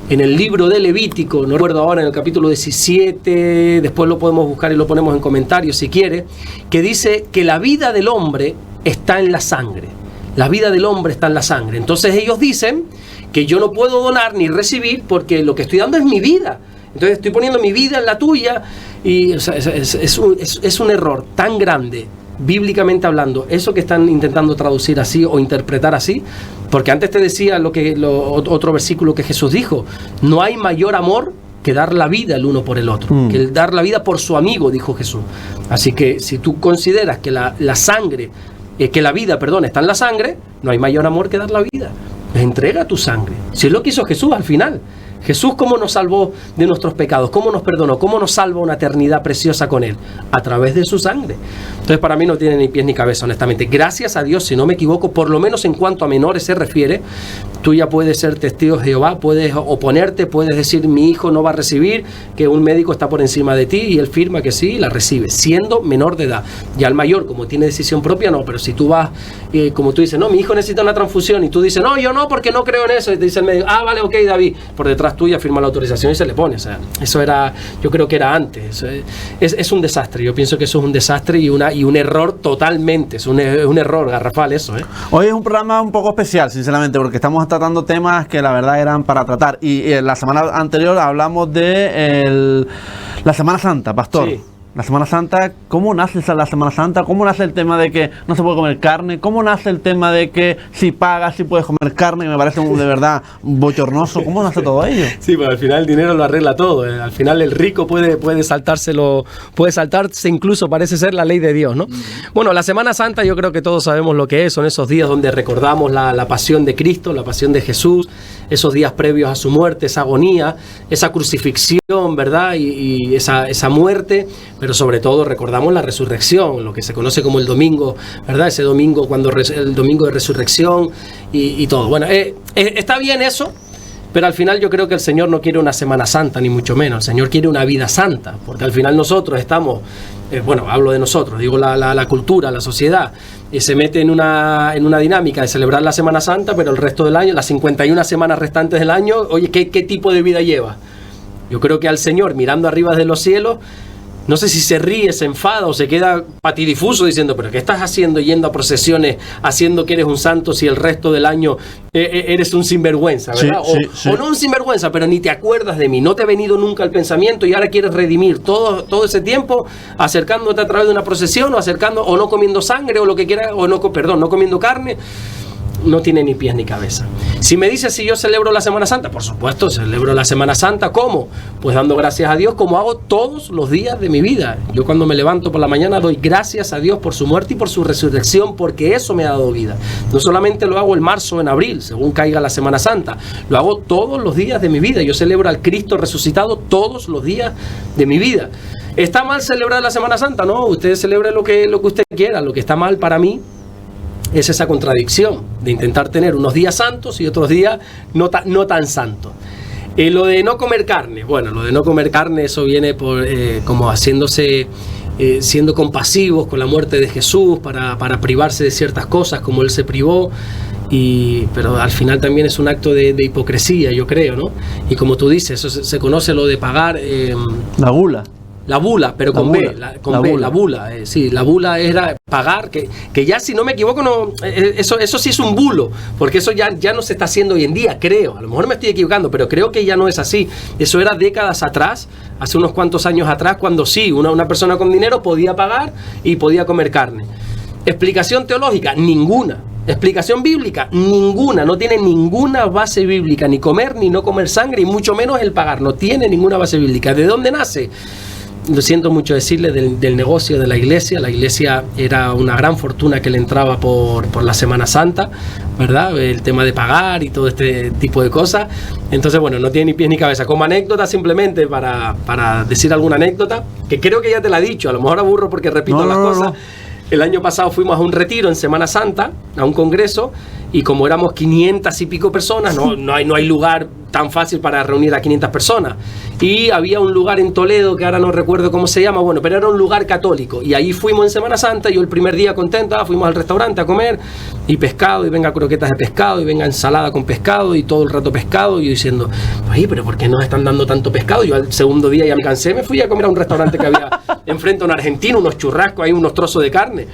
en el libro de Levítico, no recuerdo ahora, en el capítulo 17, después lo podemos buscar y lo ponemos en comentarios si quiere, que dice que la vida del hombre está en la sangre. La vida del hombre está en la sangre. Entonces ellos dicen que yo no puedo donar ni recibir porque lo que estoy dando es mi vida. Entonces estoy poniendo mi vida en la tuya y o sea, es un error tan grande, bíblicamente hablando, eso que están intentando traducir así o interpretar así, porque antes te decía otro versículo que Jesús dijo, no hay mayor amor que dar la vida el uno por el otro, que el dar la vida por su amigo, dijo Jesús. Así que si tú consideras que la vida está en la sangre, no hay mayor amor que dar la vida. Entrega tu sangre. Si es lo que hizo Jesús al final. Jesús, ¿cómo nos salvó de nuestros pecados? ¿Cómo nos perdonó? ¿Cómo nos salva una eternidad preciosa con Él? A través de su sangre. Entonces, para mí no tiene ni pies ni cabeza, honestamente. Gracias a Dios, si no me equivoco, por lo menos en cuanto a menores se refiere, tú ya puedes ser testigo de Jehová, puedes oponerte, puedes decir, mi hijo no va a recibir, que un médico está por encima de ti, y él firma que sí, y la recibe, siendo menor de edad. Ya el mayor, como tiene decisión propia, no, pero si tú vas, como tú dices, no, mi hijo necesita una transfusión, y tú dices, no, yo no, porque no creo en eso, y te dice el médico, vale, ok, David, por detrás tuya firma la autorización y se le pone. O sea, eso era, yo creo que era antes. Es un desastre. Yo pienso que eso es un desastre y un error totalmente. Es un error garrafal eso. Hoy es un programa un poco especial, sinceramente, porque estamos tratando temas que la verdad eran para tratar. Y la semana anterior hablamos de la Semana Santa, pastor. Sí. La Semana Santa, ¿cómo nace la Semana Santa? ¿Cómo nace el tema de que no se puede comer carne? ¿Cómo nace el tema de que si pagas, si puedes comer carne? Me parece de verdad bochornoso. ¿Cómo nace todo ello? Sí, pero al final el dinero lo arregla todo. Al final el rico puede saltarse incluso, parece ser la ley de Dios, ¿no? Bueno, la Semana Santa yo creo que todos sabemos lo que es. Son esos días donde recordamos la pasión de Cristo, la pasión de Jesús, esos días previos a su muerte, esa agonía, esa crucifixión, ¿verdad? Y esa muerte. Pero sobre todo recordamos la resurrección, lo que se conoce como el domingo, ¿verdad? Ese domingo, el domingo de resurrección y todo. Bueno, está bien eso, pero al final yo creo que el Señor no quiere una Semana Santa, ni mucho menos. El Señor quiere una vida santa, porque al final nosotros estamos, hablo de nosotros, digo la cultura, la sociedad, se mete en una dinámica de celebrar la Semana Santa, pero el resto del año, las 51 semanas restantes del año, oye, ¿qué tipo de vida lleva? Yo creo que al Señor, mirando arriba de los cielos, no sé si se ríe, se enfada o se queda patidifuso diciendo, pero ¿qué estás haciendo yendo a procesiones, haciendo que eres un santo si el resto del año eres un sinvergüenza, ¿verdad? Sí. O no un sinvergüenza, pero ni te acuerdas de mí, no te ha venido nunca el pensamiento y ahora quieres redimir todo ese tiempo acercándote a través de una procesión o no comiendo sangre o lo que quieras, no comiendo carne. No tiene ni pies ni cabeza. Si me dices si yo celebro la Semana Santa, por supuesto, celebro la Semana Santa. ¿Cómo? Pues dando gracias a Dios, como hago todos los días de mi vida. Yo cuando me levanto por la mañana doy gracias a Dios por su muerte y por su resurrección, porque eso me ha dado vida. No solamente lo hago en marzo o en abril, según caiga la Semana Santa, lo hago todos los días de mi vida. Yo celebro al Cristo resucitado todos los días de mi vida. ¿Está mal celebrar la Semana Santa? No, usted celebre lo que usted quiera. Lo que está mal para mí es esa contradicción de intentar tener unos días santos y otros días no tan santos. Lo de no comer carne, eso viene por como haciéndose, siendo compasivos con la muerte de Jesús para privarse de ciertas cosas como Él se privó, pero al final también es un acto de hipocresía, yo creo, ¿no? Y como tú dices, eso se conoce lo de pagar... la gula. La bula, pero con B, la bula, sí, la bula era pagar, que ya si no me equivoco, eso sí es un bulo, porque eso ya no se está haciendo hoy en día, creo, a lo mejor me estoy equivocando, pero creo que ya no es así. Eso era décadas atrás, hace unos cuantos años atrás, cuando sí, una persona con dinero podía pagar y podía comer carne. Explicación teológica, ninguna. Explicación bíblica, ninguna. No tiene ninguna base bíblica, ni comer ni no comer sangre, y mucho menos el pagar, no tiene ninguna base bíblica. ¿De dónde nace? Lo siento mucho decirle, del negocio de la iglesia. La iglesia era una gran fortuna que le entraba por la Semana Santa, ¿verdad? El tema de pagar y todo este tipo de cosas. Entonces, bueno, no tiene ni pies ni cabeza. Como anécdota, simplemente para decir alguna anécdota, que creo que ya te la he dicho, a lo mejor aburro porque repito las cosas. El año pasado fuimos a un retiro en Semana Santa, a un congreso, y como éramos 500 y pico personas, no hay lugar tan fácil para reunir a 500 personas. Y había un lugar en Toledo, que ahora no recuerdo cómo se llama, bueno, pero era un lugar católico. Y ahí fuimos en Semana Santa, yo el primer día contenta, fuimos al restaurante a comer, y pescado, y venga croquetas de pescado, y venga ensalada con pescado, y todo el rato pescado, y yo diciendo, oye, pero ¿por qué nos están dando tanto pescado? Yo al segundo día ya me cansé, me fui a comer a un restaurante que había enfrente a un argentino, unos churrascos, ahí unos trozos de carne.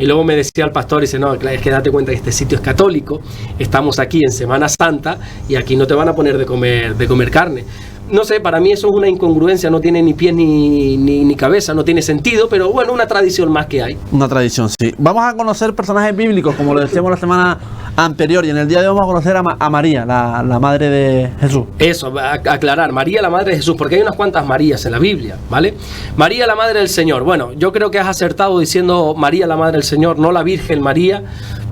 Y luego me decía el pastor, dice, no, es que date cuenta que este sitio es católico, estamos aquí en Semana Santa y aquí no te van a poner de comer carne. No sé, para mí eso es una incongruencia, no tiene ni pies ni cabeza, no tiene sentido, pero bueno, una tradición más que hay. Una tradición, sí. Vamos a conocer personajes bíblicos, como lo decíamos la semana anterior, y en el día de hoy vamos a conocer a María, la madre de Jesús. Eso, aclarar, María la madre de Jesús, porque hay unas cuantas Marías en la Biblia, ¿vale? María la madre del Señor. Bueno, yo creo que has acertado diciendo María la madre del Señor, no la Virgen María,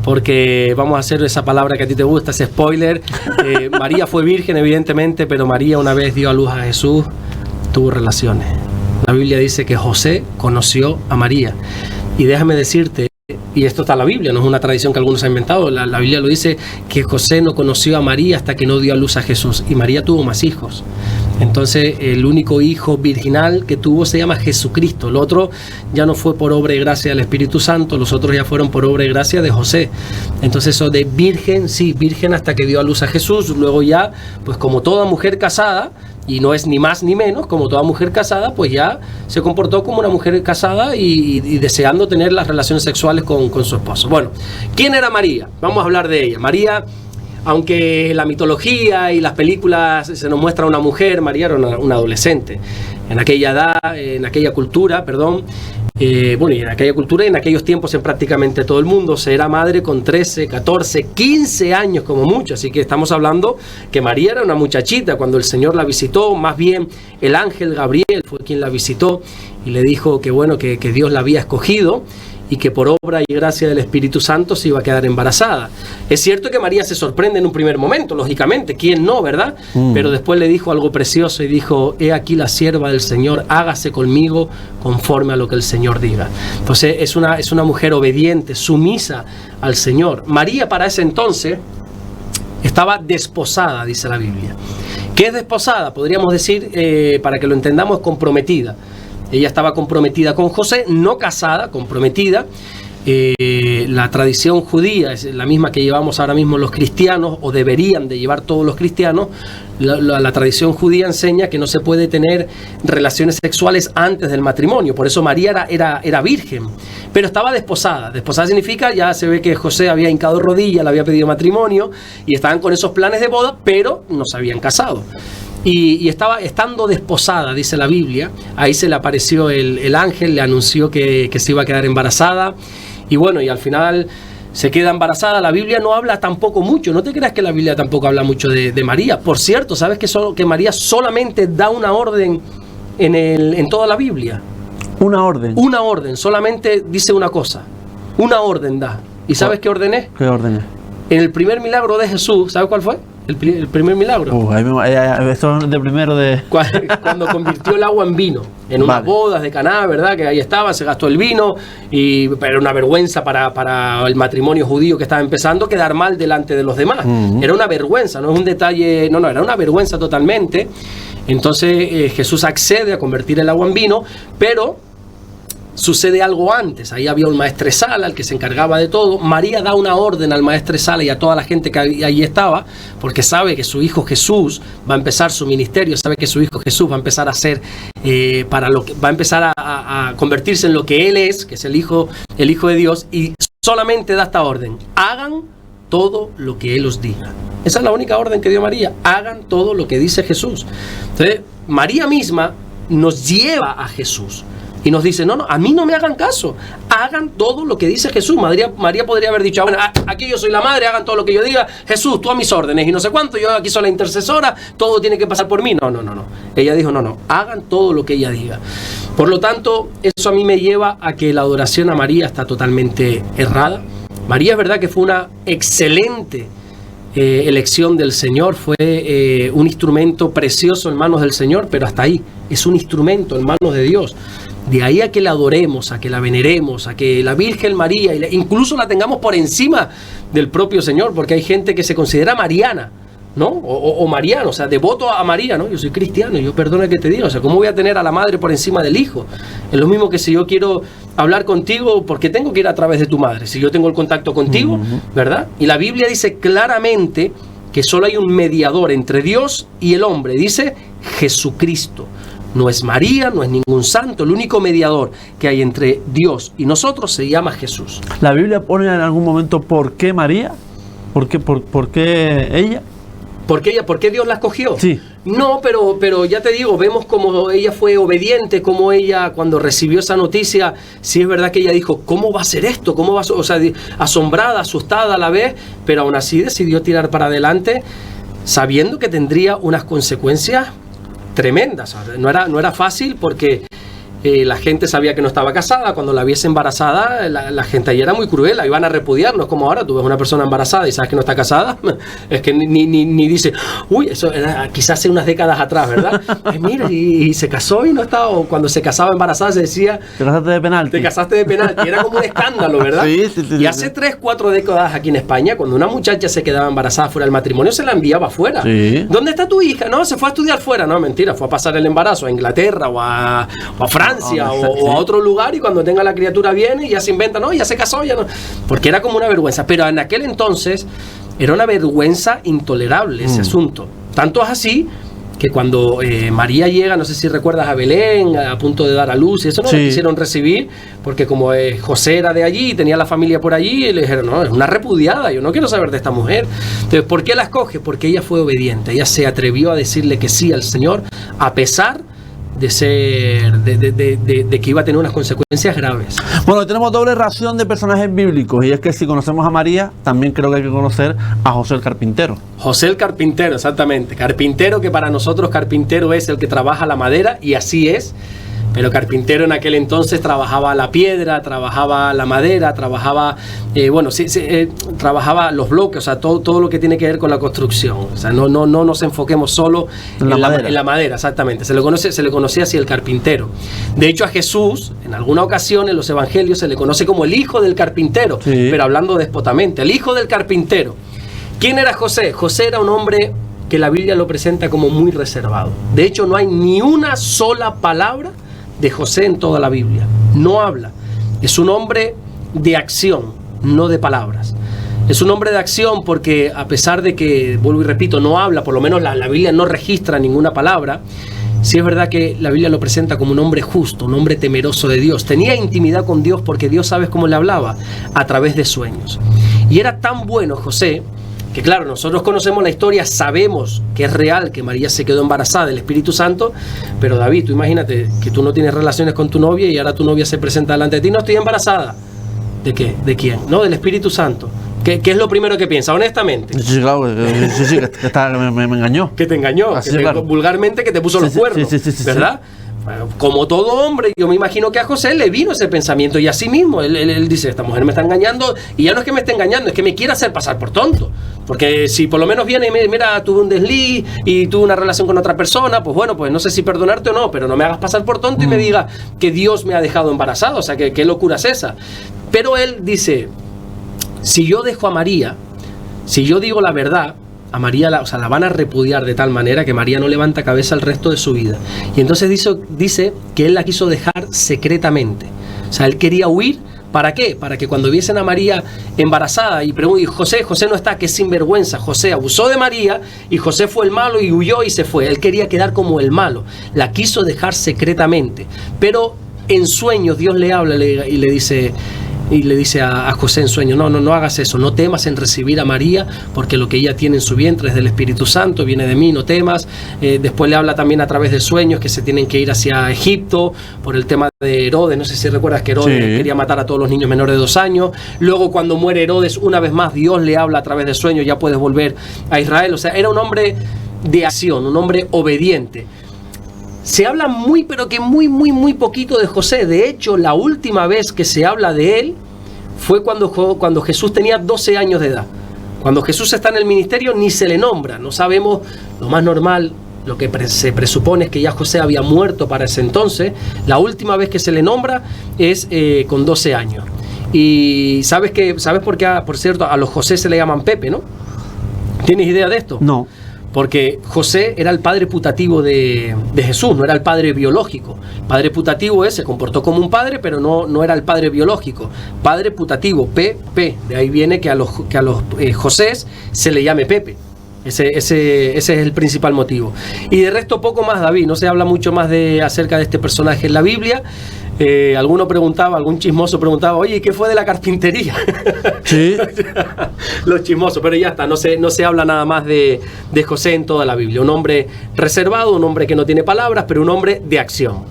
porque vamos a hacer esa palabra que a ti te gusta, ese spoiler. María fue virgen, evidentemente, pero María, una vez dio a luz a Jesús, tuvo relaciones. La Biblia dice que José conoció a María. Y déjame decirte, y esto está en la Biblia, no es una tradición que algunos han inventado, la Biblia lo dice, que José no conoció a María hasta que no dio a luz a Jesús, y María tuvo más hijos. Entonces el único hijo virginal que tuvo se llama Jesucristo. Lo otro ya no fue por obra y gracia del Espíritu Santo, los otros ya fueron por obra y gracia de José. Entonces eso de virgen, sí, virgen hasta que dio a luz a Jesús. Luego ya, pues como toda mujer casada, y no es ni más ni menos, como toda mujer casada, pues ya se comportó como una mujer casada y deseando tener las relaciones sexuales con su esposo. Bueno, ¿quién era María? Vamos a hablar de ella. María, aunque la mitología y las películas se nos muestra una mujer, María era una adolescente. En aquella edad, en aquella cultura, perdón, bueno, y en aquella cultura y en aquellos tiempos en prácticamente todo el mundo, se era madre con 13, 14, 15 años como mucho. Así que estamos hablando que María era una muchachita cuando el Señor la visitó. Más bien el ángel Gabriel fue quien la visitó y le dijo que bueno, que Dios la había escogido y que por obra y gracia del Espíritu Santo se iba a quedar embarazada. Es cierto que María se sorprende en un primer momento, lógicamente, ¿quién no, verdad? Pero después le dijo algo precioso y dijo: he aquí la sierva del Señor, hágase conmigo conforme a lo que el Señor diga. Entonces es una mujer obediente, sumisa al Señor. María para ese entonces estaba desposada, dice la Biblia. ¿Qué es desposada? Podríamos decir, para que lo entendamos, comprometida. Ella estaba comprometida con José, no casada, comprometida. La tradición judía es la misma que llevamos ahora mismo los cristianos, o deberían de llevar todos los cristianos. La tradición judía enseña que no se puede tener relaciones sexuales antes del matrimonio. Por eso María era virgen, pero estaba desposada. Desposada significa, ya se ve que José había hincado rodillas, le había pedido matrimonio y estaban con esos planes de boda, pero no se habían casado. Y estaba estando desposada, dice la Biblia. Ahí se le apareció el ángel, le anunció que se iba a quedar embarazada. Y bueno, y al final se queda embarazada. La Biblia no habla tampoco mucho. No te creas que la Biblia tampoco habla mucho de María. Por cierto, ¿sabes que María solamente da una orden en toda la Biblia? Una orden. Una orden, solamente dice una cosa. Una orden da. ¿Y sabes qué orden es? ¿Qué orden es? En el primer milagro de Jesús, ¿sabes cuál fue? El primer milagro. Esto es de primero de... Cuando convirtió el agua en vino. En unas bodas de Caná, ¿verdad? Que ahí estaba, se gastó el vino. Pero era una vergüenza para el matrimonio judío que estaba empezando quedar mal delante de los demás. Era una vergüenza, no es un detalle... No, era una vergüenza totalmente. Entonces Jesús accede a convertir el agua en vino, pero... sucede algo antes. Ahí había un maestresala, el que se encargaba de todo. María da una orden al maestresala y a toda la gente que ahí estaba, porque sabe que su hijo Jesús va a empezar su ministerio, sabe que su hijo Jesús va a empezar a hacer va a empezar a convertirse en lo que él es, que es el hijo de Dios, y solamente da esta orden: hagan todo lo que él os diga. Esa es la única orden que dio María: hagan todo lo que dice Jesús. Entonces María misma nos lleva a Jesús y nos dice: no, a mí no me hagan caso, hagan todo lo que dice Jesús. María podría haber dicho: bueno, aquí yo soy la madre, hagan todo lo que yo diga, Jesús, tú a mis órdenes y no sé cuánto, yo aquí soy la intercesora, todo tiene que pasar por mí. No. Ella dijo: no, hagan todo lo que ella diga. Por lo tanto, eso a mí me lleva a que la adoración a María está totalmente errada. María es verdad que fue una excelente elección del Señor, fue un instrumento precioso en manos del Señor, pero hasta ahí, es un instrumento en manos de Dios. De ahí a que la adoremos, a que la veneremos, a que la Virgen María, incluso la tengamos por encima del propio Señor, porque hay gente que se considera mariana, ¿no? O mariano, o sea, devoto a María, ¿no? Yo soy cristiano, yo perdona que te diga, o sea, ¿cómo voy a tener a la madre por encima del hijo? Es lo mismo que si yo quiero hablar contigo, porque tengo que ir a través de tu madre, si yo tengo el contacto contigo, ¿verdad? Y la Biblia dice claramente que solo hay un mediador entre Dios y el hombre, dice Jesucristo. No es María, no es ningún santo, el único mediador que hay entre Dios y nosotros se llama Jesús. ¿La Biblia pone en algún momento por qué María? ¿Por qué ella? ¿Por qué Dios la escogió? Sí. No, pero ya te digo, vemos cómo ella fue obediente, cómo ella cuando recibió esa noticia, sí es verdad que ella dijo: ¿cómo va a ser esto? ¿Cómo va a ser? O sea, asombrada, asustada a la vez, pero aún así decidió tirar para adelante, sabiendo que tendría unas consecuencias tremendas. No era fácil porque la gente sabía que no estaba casada. Cuando la viese embarazada, la gente ahí era muy cruel, la iban a repudiar. No es como ahora, tú ves una persona embarazada y sabes que no está casada, es que ni dice, uy, eso era quizás hace unas décadas atrás, ¿verdad? Ay, mira, y se casó y no estaba, o cuando se casaba embarazada se decía, te casaste de penalti. Te casaste de penalti, era como un escándalo, ¿verdad? Sí, y hace 3-4 décadas aquí en España, cuando una muchacha se quedaba embarazada fuera del matrimonio, se la enviaba afuera. Sí. ¿Dónde está tu hija? No, se fue a estudiar fuera. No, mentira, fue a pasar el embarazo a Inglaterra o a Francia o a otro lugar, y cuando tenga la criatura viene y ya se inventa, no, ya se casó, ya no. Porque era como una vergüenza. Pero en aquel entonces era una vergüenza intolerable ese asunto. Tanto es así que cuando María llega, no sé si recuerdas, a Belén, a punto de dar a luz, y eso no la quisieron recibir, porque como José era de allí, tenía la familia por allí, y le dijeron, no, es una repudiada, yo no quiero saber de esta mujer. Entonces, ¿por qué la escoge? Porque ella fue obediente, ella se atrevió a decirle que sí al Señor, a pesar de ser de que iba a tener unas consecuencias graves. Bueno, tenemos doble ración de personajes bíblicos, y es que si conocemos a María, también creo que hay que conocer a José el carpintero. José el carpintero, exactamente. Carpintero, que para nosotros carpintero es el que trabaja la madera, y así es. Pero carpintero en aquel entonces trabajaba la piedra, trabajaba la madera, trabajaba, trabajaba los bloques, o sea, todo lo que tiene que ver con la construcción. O sea, no nos enfoquemos solo en la madera, exactamente. Se le conocía así el carpintero. De hecho, a Jesús, en alguna ocasión en los evangelios, se le conoce como el hijo del carpintero, pero hablando despotamente, el hijo del carpintero. ¿Quién era José? José era un hombre que la Biblia lo presenta como muy reservado. De hecho, no hay ni una sola palabra de José en toda la Biblia. No habla. Es un hombre de acción, no de palabras. Es un hombre de acción porque, a pesar de que, vuelvo y repito, no habla, por lo menos la Biblia no registra ninguna palabra, sí es verdad que la Biblia lo presenta como un hombre justo, un hombre temeroso de Dios. Tenía intimidad con Dios porque Dios, ¿sabes cómo le hablaba? A través de sueños. Y era tan bueno José, que claro, nosotros conocemos la historia, sabemos que es real, que María se quedó embarazada del Espíritu Santo, pero David, tú imagínate que tú no tienes relaciones con tu novia y ahora tu novia se presenta delante de ti, no, estoy embarazada. ¿De qué? ¿De quién? No, del Espíritu Santo. ¿Qué es lo primero que piensa, honestamente? Sí, claro, que me engañó. Que te engañó, así que claro. Vulgarmente que te puso los cuernos, ¿verdad? Como todo hombre, yo me imagino que a José le vino ese pensamiento, y así mismo él dice, esta mujer me está engañando, y ya no es que me esté engañando, es que me quiere hacer pasar por tonto, porque si por lo menos viene y me mira, tuve un desliz y tuve una relación con otra persona, pues bueno, pues no sé si perdonarte o no, pero no me hagas pasar por tonto y me diga que Dios me ha dejado embarazado, o sea, que qué locura es esa. Pero él dice, si yo dejo a María, si yo digo la verdad, a María la van a repudiar de tal manera que María no levanta cabeza el resto de su vida. Y entonces dice que él la quiso dejar secretamente. O sea, él quería huir. ¿Para qué? Para que cuando viesen a María embarazada y pregunten, José no está, que es sinvergüenza. José abusó de María y José fue el malo y huyó y se fue. Él quería quedar como el malo. La quiso dejar secretamente. Pero en sueños Dios le habla y le dice a José en sueño, no hagas eso, no temas en recibir a María, porque lo que ella tiene en su vientre es del Espíritu Santo, viene de mí, no temas. Después le habla también a través de sueños que se tienen que ir hacia Egipto por el tema de Herodes. No sé si recuerdas que Herodes quería matar a todos los niños menores de 2 años. Luego, cuando muere Herodes, una vez más Dios le habla a través de sueños, ya puedes volver a Israel. O sea, era un hombre de acción, un hombre obediente. Se habla muy poquito de José. De hecho, la última vez que se habla de él fue cuando Jesús tenía 12 años de edad. Cuando Jesús está en el ministerio ni se le nombra. No sabemos, lo más normal, lo que se presupone es que ya José había muerto para ese entonces. La última vez que se le nombra es con 12 años. Y ¿sabes por qué, por cierto, a los José se le llaman Pepe, ¿no? ¿Tienes idea de esto? No. Porque José era el padre putativo de Jesús, no era el padre biológico. Padre putativo se comportó como un padre, pero no era el padre biológico. Padre putativo, P. De ahí viene que a los Josés se le llame Pepe. Ese es el principal motivo. Y de resto poco más, David. No se habla mucho más acerca de este personaje en la Biblia. Algún chismoso preguntaba, oye, ¿qué fue de la carpintería? Sí. Los chismosos, pero ya está, no se habla nada más de José en toda la Biblia. Un hombre reservado, un hombre que no tiene palabras, pero un hombre de acción.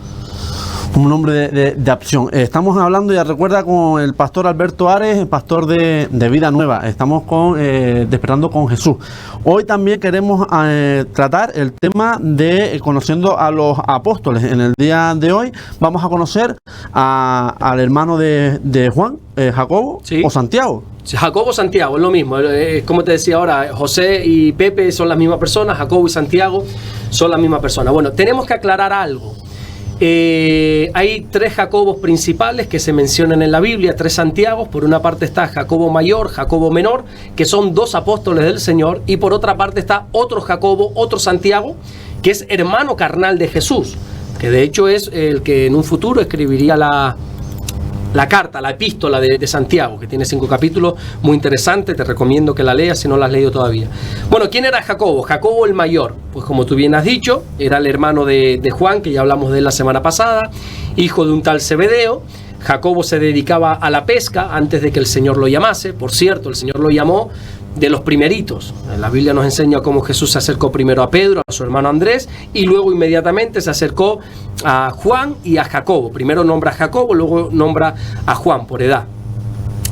Un nombre de acción. Estamos hablando, ya recuerda, con el pastor Alberto Ares, el pastor de Vida Nueva. Estamos con Despertando con Jesús. Hoy también queremos tratar el tema de conociendo a los apóstoles. En el día de hoy vamos a conocer al hermano de Juan, Jacobo, ¿sí? O Santiago. Jacobo, Santiago, es lo mismo. Como te decía ahora, José y Pepe son las mismas personas, Jacobo y Santiago son las mismas personas. Bueno, tenemos que aclarar algo. Hay 3 Jacobos principales que se mencionan en la Biblia, 3 Santiagos. Por una parte está Jacobo mayor, Jacobo menor, que son 2 apóstoles del Señor, y por otra parte está otro Jacobo, otro Santiago, que es hermano carnal de Jesús, que de hecho es el que en un futuro escribiría la carta, la epístola de Santiago, que tiene 5 capítulos, muy interesante, te recomiendo que la leas si no la has leído todavía. Bueno, ¿quién era Jacobo? Jacobo el mayor, pues como tú bien has dicho, era el hermano de Juan, que ya hablamos de él la semana pasada, hijo de un tal Zebedeo. Jacobo se dedicaba a la pesca antes de que el Señor lo llamase. Por cierto, el Señor lo llamó de los primeritos. En la Biblia nos enseña cómo Jesús se acercó primero a Pedro, a su hermano Andrés, y luego inmediatamente se acercó a Juan y a Jacobo. Primero nombra a Jacobo, luego nombra a Juan por edad.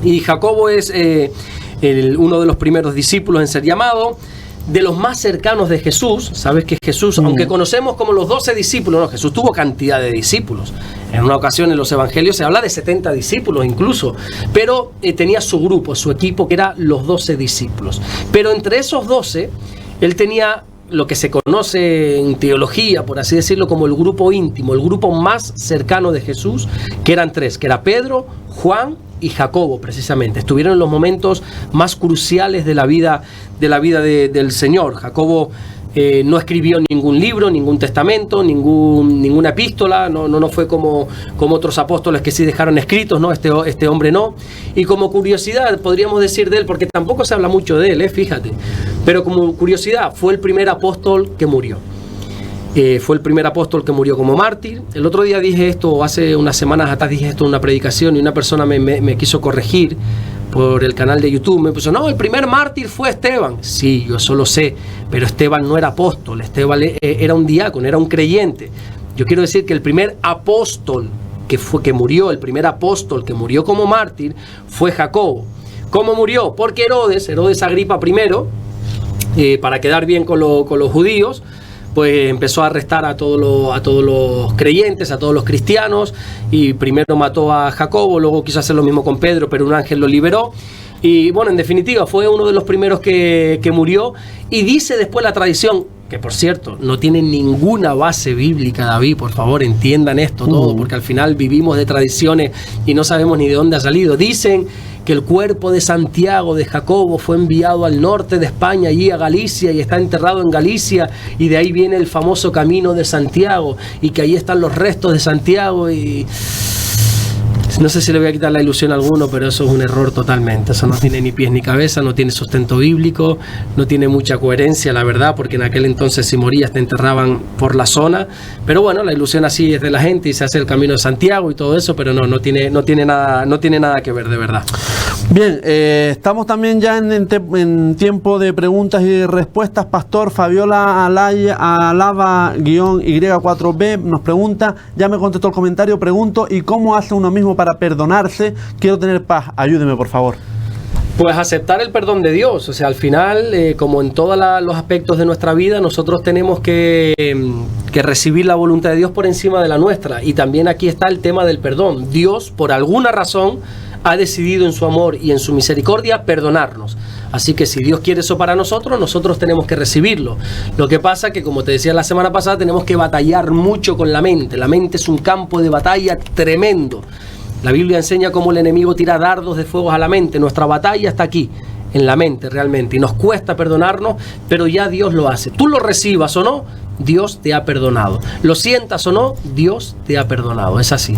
Y Jacobo es uno de los primeros discípulos en ser llamado, de los más cercanos de Jesús. Sabes que Jesús, aunque conocemos como los 12 discípulos, no, Jesús tuvo cantidad de discípulos. En una ocasión en los evangelios se habla de 70 discípulos incluso, pero tenía su grupo, su equipo, que era los 12 discípulos. Pero entre esos 12, él tenía lo que se conoce en teología, por así decirlo, como el grupo íntimo, el grupo más cercano de Jesús, que eran 3, que era Pedro, Juan y Jacobo, precisamente. Estuvieron en los momentos más cruciales de la vida del Señor. Jacobo no escribió ningún libro, ningún testamento, ninguna epístola, no fue como otros apóstoles que sí dejaron escritos, ¿no? Este hombre no. Y como curiosidad, podríamos decir de él, porque tampoco se habla mucho de él, fíjate, pero como curiosidad, fue el primer apóstol que murió. Fue el primer apóstol que murió como mártir. El otro día dije esto, hace unas semanas atrás dije esto en una predicación, y una persona me quiso corregir por el canal de YouTube. Me puso, no, el primer mártir fue Esteban. Sí, yo eso lo sé, pero Esteban no era apóstol, Esteban era un diácono, era un creyente. Yo quiero decir que el primer apóstol que murió, el primer apóstol que murió como mártir fue Jacobo. ¿Cómo murió? Porque Herodes Agripa I, para quedar bien con los judíos, pues empezó a arrestar a todos los creyentes, a todos los cristianos, y primero mató a Jacobo, luego quiso hacer lo mismo con Pedro, pero un ángel lo liberó. Y bueno, en definitiva, fue uno de los primeros que murió. Y dice después la tradición, que por cierto, no tiene ninguna base bíblica, David, por favor, entiendan esto todo, porque al final vivimos de tradiciones y no sabemos ni de dónde ha salido. Dicen que el cuerpo de Santiago, de Jacobo, fue enviado al norte de España, allí a Galicia, y está enterrado en Galicia, y de ahí viene el famoso camino de Santiago, y que ahí están los restos de Santiago. Y no sé si le voy a quitar la ilusión a alguno, pero eso es un error totalmente. Eso no tiene ni pies ni cabeza, no tiene sustento bíblico, no tiene mucha coherencia, la verdad, porque en aquel entonces si morías te enterraban por la zona. Pero bueno, la ilusión así es de la gente y se hace el camino de Santiago y todo eso, pero no tiene nada que ver, de verdad. Bien, estamos también ya en tiempo de preguntas y respuestas. Pastor Fabiola Alava-Y4B nos pregunta, ya me contestó el comentario, pregunto, ¿y cómo hace uno mismo para perdonarse? Quiero tener paz, ayúdeme por favor. Pues aceptar el perdón de Dios. O sea, al final, como en todos los aspectos de nuestra vida, nosotros tenemos que recibir la voluntad de Dios por encima de la nuestra. Y también aquí está el tema del perdón. Dios, por alguna razón, ha decidido en su amor y en su misericordia perdonarnos. Así que si Dios quiere eso para nosotros, nosotros tenemos que recibirlo. Lo que pasa que, como te decía la semana pasada, tenemos que batallar mucho con la mente. La mente es un campo de batalla tremendo. La Biblia enseña cómo el enemigo tira dardos de fuego a la mente. Nuestra batalla está aquí, en la mente realmente. Y nos cuesta perdonarnos, pero ya Dios lo hace. Tú lo recibas o no, Dios te ha perdonado. Lo sientas o no, Dios te ha perdonado. Es así.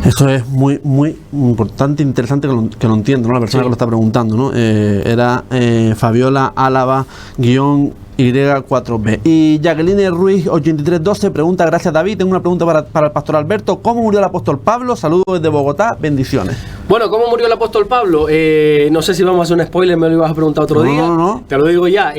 Eso es muy, muy importante, interesante que lo entienda, ¿no? La persona que lo está preguntando, ¿no? Era Fabiola Álava-Y4B. Y Jacqueline Ruiz 8312 pregunta, gracias David, tengo una pregunta para el pastor Alberto. ¿Cómo murió el apóstol Pablo? Saludos desde Bogotá, bendiciones. Bueno, ¿cómo murió el apóstol Pablo? No sé si vamos a hacer un spoiler, me lo ibas a preguntar otro día. No. Te lo digo ya,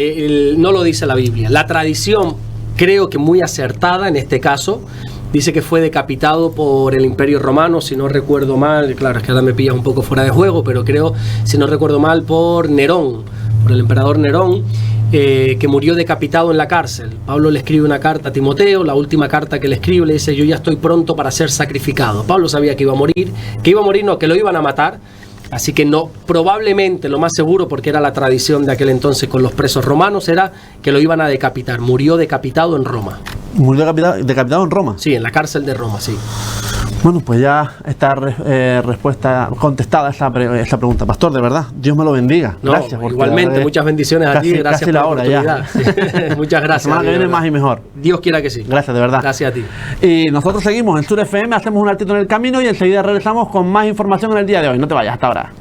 no lo dice la Biblia. La tradición, creo que muy acertada en este caso, Dice que fue decapitado por el Imperio Romano, si no recuerdo mal, claro, es que ahora me pillas un poco fuera de juego, pero creo, si no recuerdo mal, por Nerón, por el emperador Nerón, que murió decapitado en la cárcel. Pablo le escribe una carta a Timoteo, la última carta que le escribe, le dice: yo ya estoy pronto para ser sacrificado. Pablo sabía que iba a morir, no, que lo iban a matar. Así que no, probablemente lo más seguro, porque era la tradición de aquel entonces con los presos romanos, era que lo iban a decapitar. Murió decapitado en Roma. ¿Murió decapitado en Roma? Sí, en la cárcel de Roma, sí. Bueno, pues ya está respuesta contestada esa pregunta. Pastor, de verdad, Dios me lo bendiga. No, gracias. Igualmente, muchas bendiciones a ti. Gracias por la oportunidad. Muchas gracias. La semana que viene más y mejor. Dios quiera que sí. Gracias, de verdad. Gracias a ti. Y nosotros seguimos en Sur FM, hacemos un altito en el camino y enseguida regresamos con más información en el día de hoy. No te vayas, hasta ahora.